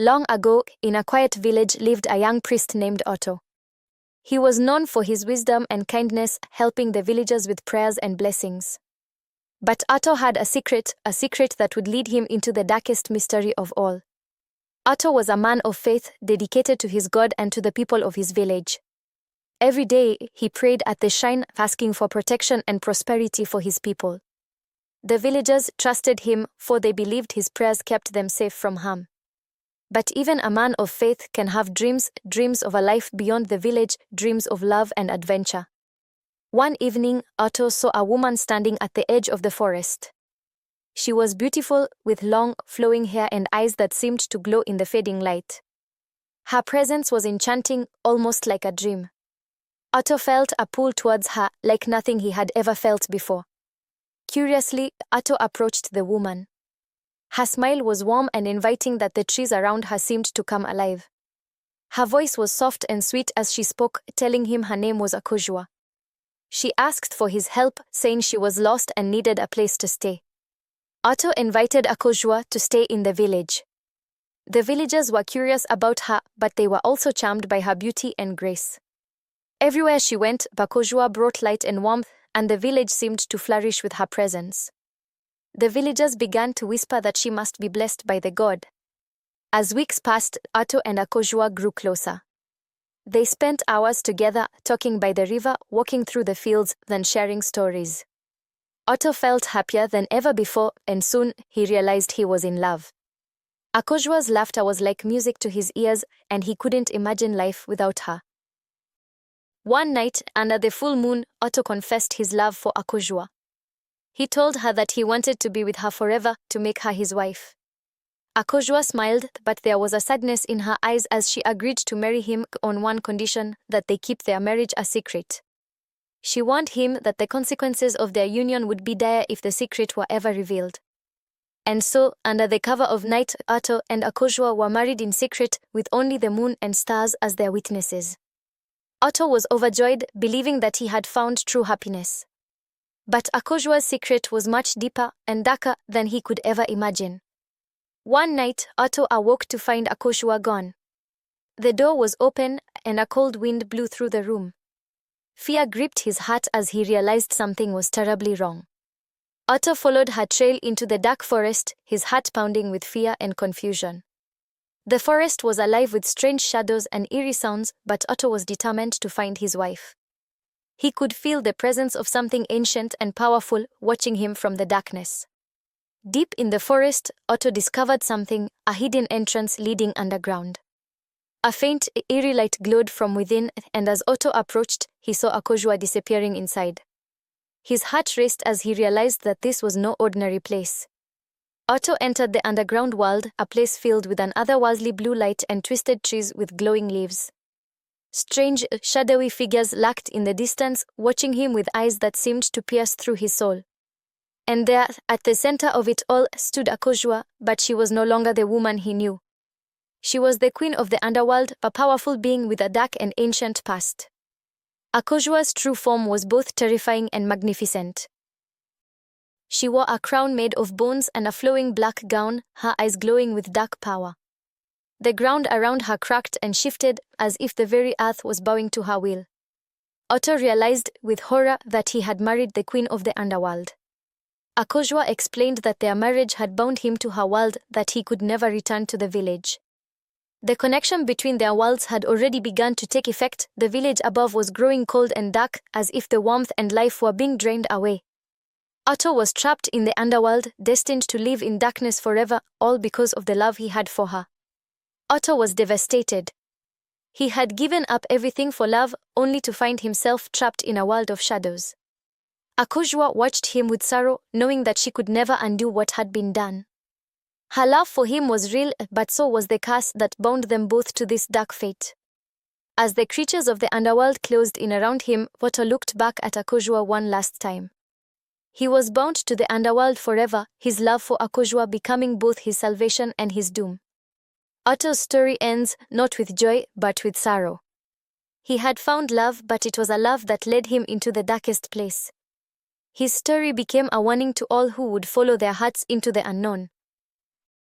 Long ago, in a quiet village lived a young priest named Otto. He was known for his wisdom and kindness, helping the villagers with prayers and blessings. But Otto had a secret that would lead him into the darkest mystery of all. Otto was a man of faith, dedicated to his God and to the people of his village. Every day, he prayed at the shrine, asking for protection and prosperity for his people. The villagers trusted him, for they believed his prayers kept them safe from harm. But even a man of faith can have dreams of a life beyond the village, dreams of love and adventure. One evening, Otto saw a woman standing at the edge of the forest. She was beautiful, with long, flowing hair and eyes that seemed to glow in the fading light. Her presence was enchanting, almost like a dream. Otto felt a pull towards her, like nothing he had ever felt before. Curiously, Otto approached the woman. Her smile was warm and inviting that the trees around her seemed to come alive. Her voice was soft and sweet as she spoke, telling him her name was Akojua. She asked for his help, saying she was lost and needed a place to stay. Otto invited Akojua to stay in the village. The villagers were curious about her, but they were also charmed by her beauty and grace. Everywhere she went, Akojua brought light and warmth, and the village seemed to flourish with her presence. The villagers began to whisper that she must be blessed by the god. As weeks passed, Otto and Akojua grew closer. They spent hours together, talking by the river, walking through the fields, then sharing stories. Otto felt happier than ever before, and soon he realized he was in love. Akojua's laughter was like music to his ears, and he couldn't imagine life without her. One night, under the full moon, Otto confessed his love for Akojua. He told her that he wanted to be with her forever, to make her his wife. Akojua smiled, but there was a sadness in her eyes as she agreed to marry him on one condition, that they keep their marriage a secret. She warned him that the consequences of their union would be dire if the secret were ever revealed. And so, under the cover of night, Otto and Akojua were married in secret, with only the moon and stars as their witnesses. Otto was overjoyed, believing that he had found true happiness. But Akojua's secret was much deeper and darker than he could ever imagine. One night, Otto awoke to find Akojua gone. The door was open, and a cold wind blew through the room. Fear gripped his heart as he realized something was terribly wrong. Otto followed her trail into the dark forest, his heart pounding with fear and confusion. The forest was alive with strange shadows and eerie sounds, but Otto was determined to find his wife. He could feel the presence of something ancient and powerful watching him from the darkness. Deep in the forest, Otto discovered something, a hidden entrance leading underground. A faint, eerie light glowed from within, and as Otto approached, he saw Akojua disappearing inside. His heart raced as he realized that this was no ordinary place. Otto entered the underground world, a place filled with an otherworldly blue light and twisted trees with glowing leaves. Strange, shadowy figures lurked in the distance, watching him with eyes that seemed to pierce through his soul. And there, at the center of it all, stood Akojua, but she was no longer the woman he knew. She was the queen of the underworld, a powerful being with a dark and ancient past. Akojua's true form was both terrifying and magnificent. She wore a crown made of bones and a flowing black gown, her eyes glowing with dark power. The ground around her cracked and shifted, as if the very earth was bowing to her will. Otto realized, with horror, that he had married the queen of the underworld. Akojua explained that their marriage had bound him to her world, that he could never return to the village. The connection between their worlds had already begun to take effect. The village above was growing cold and dark, as if the warmth and life were being drained away. Otto was trapped in the underworld, destined to live in darkness forever, all because of the love he had for her. Otto was devastated. He had given up everything for love, only to find himself trapped in a world of shadows. Akojua watched him with sorrow, knowing that she could never undo what had been done. Her love for him was real, but so was the curse that bound them both to this dark fate. As the creatures of the underworld closed in around him, Otto looked back at Akojua one last time. He was bound to the underworld forever, his love for Akojua becoming both his salvation and his doom. Otto's story ends, not with joy, but with sorrow. He had found love, but it was a love that led him into the darkest place. His story became a warning to all who would follow their hearts into the unknown.